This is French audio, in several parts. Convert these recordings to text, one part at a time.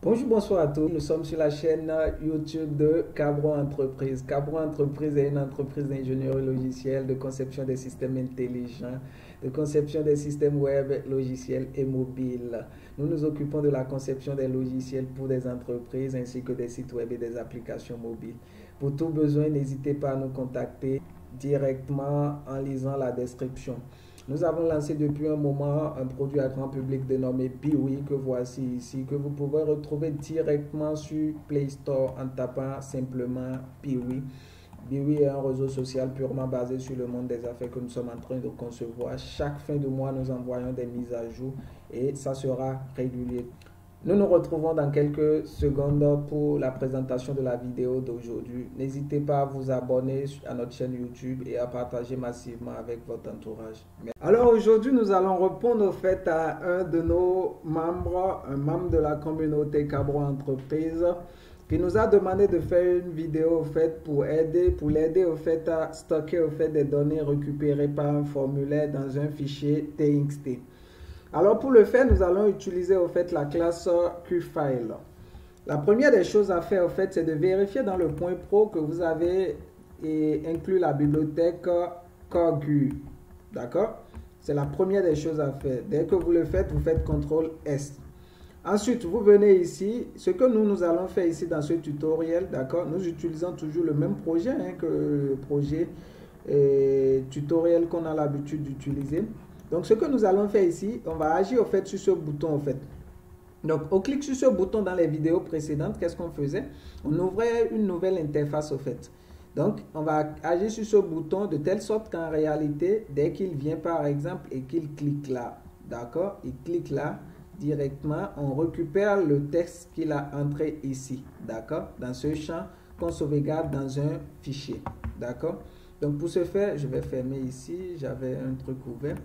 Bonjour, bonsoir à tous. Nous sommes sur la chaîne YouTube de Cabro Entreprise. Cabro Entreprise est une entreprise d'ingénierie logicielle, de conception des systèmes intelligents, de conception des systèmes web, logiciels et mobiles. Nous nous occupons de la conception des logiciels pour des entreprises ainsi que des sites web et des applications mobiles. Pour tout besoin, n'hésitez pas à nous contacter directement en lisant la description. Nous avons lancé depuis un moment un produit à grand public dénommé Piwi que voici ici, que vous pouvez retrouver directement sur Play Store en tapant simplement Piwi. Piwi est un réseau social purement basé sur le monde des affaires que nous sommes en train de concevoir. Chaque fin de mois, nous envoyons des mises à jour et ça sera régulier. Nous nous retrouvons dans quelques secondes pour la présentation de la vidéo d'aujourd'hui. N'hésitez pas à vous abonner à notre chaîne YouTube et à partager massivement avec votre entourage. Alors aujourd'hui, nous allons répondre au fait à un de nos membres, un membre de la communauté Cabro Entreprise, qui nous a demandé de faire une vidéo au fait pour l'aider au fait à stocker au fait des données récupérées par un formulaire dans un fichier TXT. Alors pour le faire, nous allons utiliser au fait la classe QFile. La première des choses à faire au fait, c'est de vérifier dans le point pro que vous avez inclus la bibliothèque COGU. D'accord? C'est la première des choses à faire. Dès que vous le faites, vous faites CTRL S. Ensuite, vous venez ici. Ce que nous allons faire ici dans ce tutoriel, d'accord? Nous utilisons toujours le même projet que le projet tutoriel qu'on a l'habitude d'utiliser. Donc, ce que nous allons faire ici, on va agir au fait sur ce bouton au fait. Donc, on clique sur ce bouton dans les vidéos précédentes. Qu'est-ce qu'on faisait? On ouvrait une nouvelle interface au fait. Donc, on va agir sur ce bouton de telle sorte qu'en réalité, dès qu'il vient par exemple et qu'il clique là, d'accord? Il clique là, directement, on récupère le texte qu'il a entré ici, d'accord? Dans ce champ qu'on sauvegarde dans un fichier, d'accord? Donc, pour ce faire, je vais fermer ici. J'avais un truc ouvert.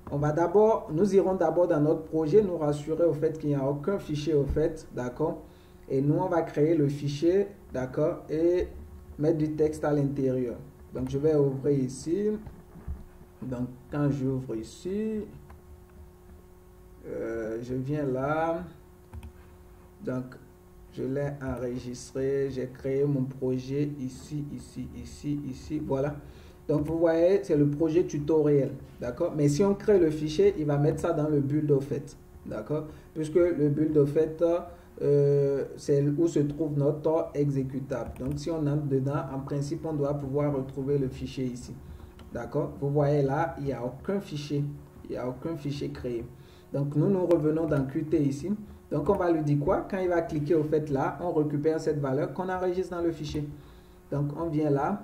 Nous irons d'abord dans notre projet, nous rassurer au fait qu'il n'y a aucun fichier au fait, d'accord? Et nous, on va créer le fichier, d'accord? Et mettre du texte à l'intérieur. Donc, je vais ouvrir ici. Donc, quand j'ouvre ici, je viens là. Donc, je l'ai enregistré. J'ai créé mon projet ici, ici. Voilà. Donc, vous voyez, c'est le projet tutoriel. D'accord? Mais si on crée le fichier, il va mettre ça dans le build au fait. D'accord? Puisque le build au fait, c'est où se trouve notre exécutable. Donc, si on entre dedans, en principe, on doit pouvoir retrouver le fichier ici. D'accord? Vous voyez là, il n'y a aucun fichier. Il n'y a aucun fichier créé. Donc, nous revenons dans Qt ici. Donc, on va lui dire quoi? Quand il va cliquer au fait là, on récupère cette valeur qu'on enregistre dans le fichier. Donc, on vient là.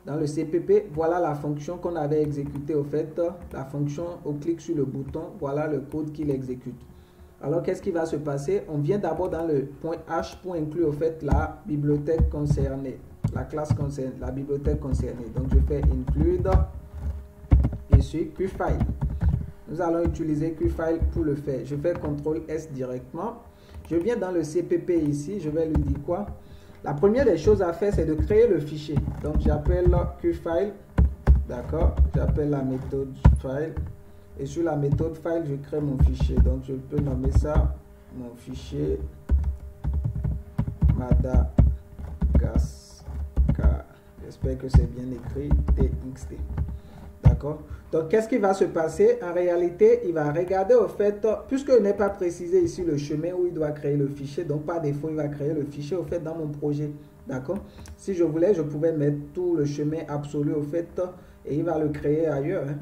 Dans le CPP, voilà la fonction qu'on avait exécutée au fait. La fonction, on clique sur le bouton, voilà le code qu'il exécute. Alors, qu'est-ce qui va se passer? On vient d'abord dans le point H pour inclure au fait la bibliothèque concernée, la classe concernée, la bibliothèque concernée. Donc, je fais include ici QFile. Nous allons utiliser QFile pour le faire. Je fais CTRL S directement. Je viens dans le CPP ici, je vais lui dire quoi? La première des choses à faire, c'est de créer le fichier. Donc, j'appelle QFile. D'accord? J'appelle la méthode file. Et sur la méthode file, je crée mon fichier. Donc, je peux nommer ça mon fichier Madagascar. J'espère que c'est bien écrit TXT. D'accord? Donc, qu'est-ce qui va se passer? En réalité, il va regarder au fait, puisqu'il n'est pas précisé ici le chemin où il doit créer le fichier, donc par défaut, il va créer le fichier au fait dans mon projet. D'accord? Si je voulais, je pouvais mettre tout le chemin absolu au fait et il va le créer ailleurs. Hein.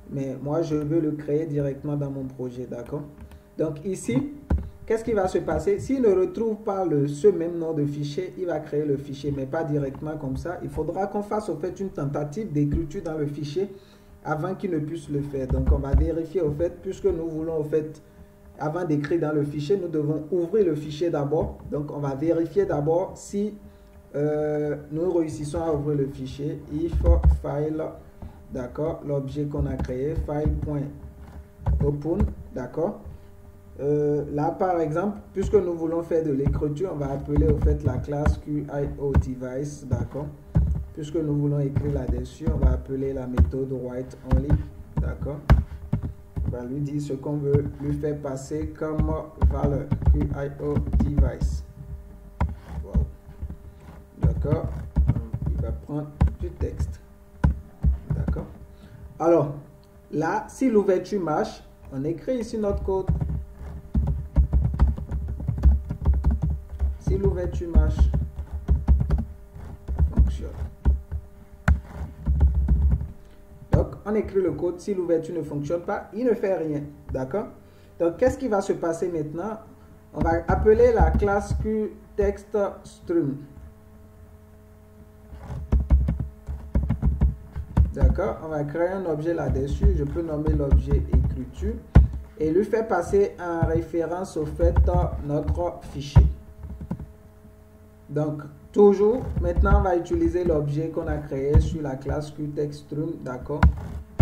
Mais moi, je veux le créer directement dans mon projet. D'accord? Donc, ici, qu'est-ce qui va se passer? S'il ne retrouve pas ce même nom de fichier, il va créer le fichier, mais pas directement comme ça. Il faudra qu'on fasse au fait une tentative d'écriture dans le fichier avant qu'il ne puisse le faire. Donc, on va vérifier au fait, puisque nous voulons au fait, avant d'écrire dans le fichier, nous devons ouvrir le fichier d'abord. Donc, on va vérifier d'abord si nous réussissons à ouvrir le fichier. If file, d'accord, l'objet qu'on a créé, file.open, d'accord. Là, par exemple, puisque nous voulons faire de l'écriture, on va appeler au fait la classe QIODevice, d'accord. Puisque nous voulons écrire là-dessus, on va appeler la méthode write only, d'accord. on va lui dire ce qu'on veut lui faire passer comme valeur. QIO device. Wow. D'accord. Il va prendre du texte. D'accord. Alors, là, si l'ouverture marche, on écrit ici notre code. Si l'ouverture marche, fonctionne. Donc, on écrit le code. Si l'ouverture ne fonctionne pas, il ne fait rien. D'accord? Donc, qu'est-ce qui va se passer maintenant? On va appeler la classe QTextStream. D'accord? On va créer un objet là-dessus. Je peux nommer l'objet écriture et lui faire passer en référence au fait notre fichier. Donc, toujours, maintenant, on va utiliser l'objet qu'on a créé sur la classe QTextStream, d'accord?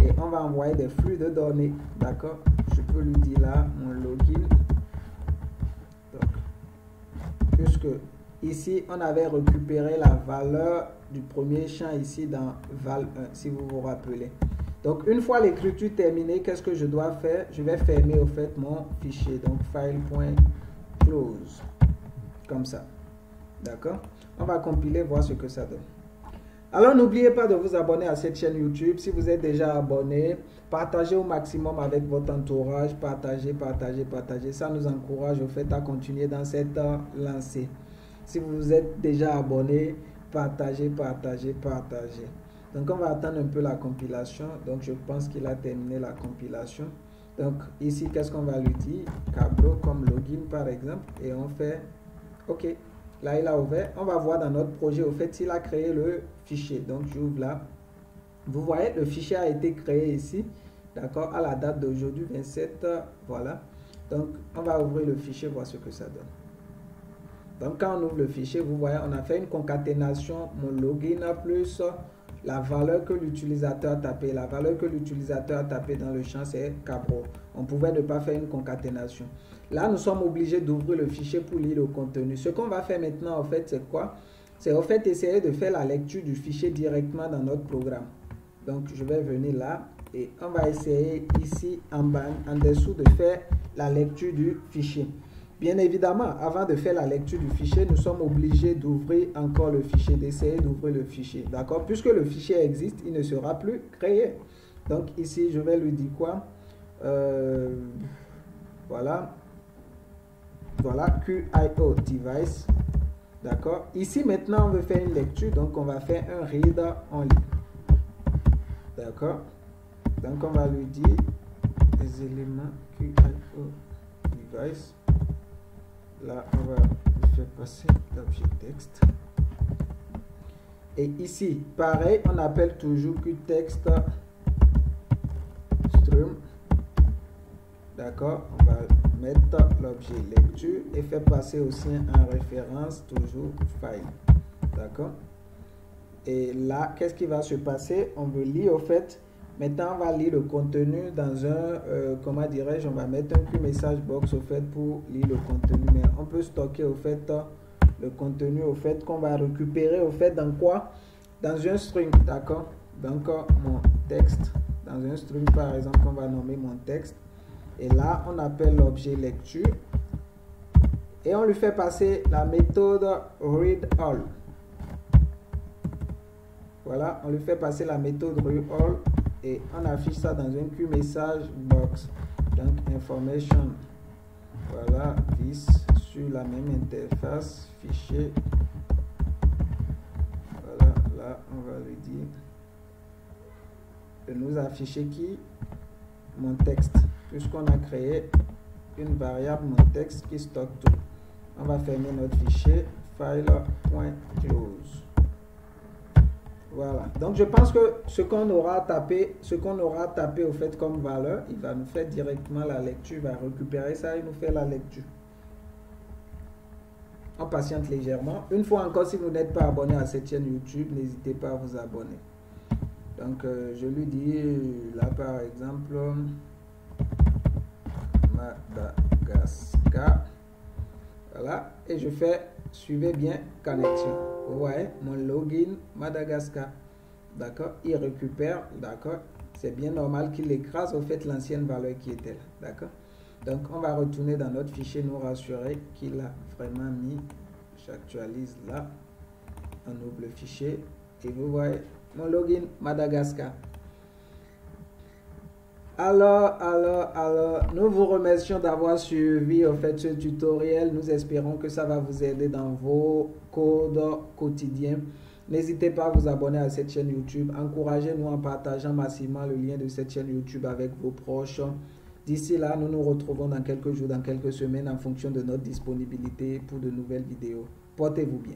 Et on va envoyer des flux de données, d'accord? Je peux lui dire là, mon login. Donc, puisque ici, on avait récupéré la valeur du premier champ ici dans val 1, si vous vous rappelez. Donc, une fois l'écriture terminée, qu'est-ce que je dois faire? Je vais fermer au fait mon fichier, donc file.close, comme ça. D'accord? On va compiler, voir ce que ça donne. Alors, n'oubliez pas de vous abonner à cette chaîne YouTube. Si vous êtes déjà abonné, partagez au maximum avec votre entourage. Partagez. Ça nous encourage au fait à continuer dans cette lancée. Si vous êtes déjà abonné, partagez. Donc, on va attendre un peu la compilation. Donc, je pense qu'il a terminé la compilation. Donc, ici, qu'est-ce qu'on va lui dire? Cabro comme login, par exemple. Et on fait OK. Là, il a ouvert. On va voir dans notre projet, au fait, il a créé le fichier. Donc, j'ouvre là. Vous voyez, le fichier a été créé ici. D'accord, à la date d'aujourd'hui, 27. Voilà. Donc, on va ouvrir le fichier, voir ce que ça donne. Donc, quand on ouvre le fichier, vous voyez, on a fait une concaténation, mon login plus la valeur que l'utilisateur a tapé. La valeur que l'utilisateur a tapé dans le champ, c'est Cabro. On pouvait ne pas faire une concaténation. Là, nous sommes obligés d'ouvrir le fichier pour lire le contenu. Ce qu'on va faire maintenant, en fait, c'est quoi? C'est en fait essayer de faire la lecture du fichier directement dans notre programme. Donc, je vais venir là et on va essayer ici en bas, en dessous, de faire la lecture du fichier. Bien évidemment, avant de faire la lecture du fichier, nous sommes obligés d'ouvrir encore le fichier, d'essayer d'ouvrir le fichier. D'accord? Puisque le fichier existe, il ne sera plus créé. Donc, ici, je vais lui dire quoi? Voilà. Voilà, QIO device. D'accord. Ici, maintenant, on veut faire une lecture. Donc, on va faire un read only. D'accord. Donc, on va lui dire les éléments QIO device. Là, on va lui faire passer l'objet texte. Et ici, pareil, on appelle toujours QTextStream. D'accord. On va mettre l'objet lecture et faire passer aussi en référence toujours file. D'accord. Et là, qu'est-ce qui va se passer? On veut lire au fait. Maintenant, on va lire le contenu dans un, comment dirais-je, on va mettre un message box au fait pour lire le contenu. Mais on peut stocker au fait le contenu au fait qu'on va récupérer au fait dans quoi? Dans un string, d'accord? Donc, mon texte, dans un string par exemple, on va nommer mon texte. Et là, on appelle l'objet lecture. Et on lui fait passer la méthode readAll. Voilà, on lui fait passer la méthode readAll. Et on affiche ça dans un QMessage box. Donc, information. Voilà, this sur la même interface, fichier. Voilà, là, on va lui dire de nous afficher qui? Mon texte. Puisqu'on a créé une variable mon texte qui stocke tout. On va fermer notre fichier file.close. Voilà. Donc je pense que ce qu'on aura tapé au fait comme valeur, il va nous faire directement la lecture, il va récupérer ça et nous faire la lecture. On patiente légèrement. Une fois encore, si vous n'êtes pas abonné à cette chaîne YouTube, n'hésitez pas à vous abonner. Donc je lui dis là par exemple Madagascar. Voilà. Et je fais, suivez bien, connexion. Vous voyez, mon login Madagascar. D'accord. Il récupère. D'accord. c'est bien normal qu'il écrase au fait l'ancienne valeur qui était là. D'accord? Donc, on va retourner dans notre fichier, nous rassurer qu'il a vraiment mis. J'actualise là. On ouvre le fichier et vous voyez mon login Madagascar. Alors, nous vous remercions d'avoir suivi en fait ce tutoriel. Nous espérons que ça va vous aider dans vos codes quotidiens. N'hésitez pas à vous abonner à cette chaîne YouTube. Encouragez-nous en partageant massivement le lien de cette chaîne YouTube avec vos proches. D'ici là, nous nous retrouvons dans quelques jours, dans quelques semaines en fonction de notre disponibilité pour de nouvelles vidéos. Portez-vous bien.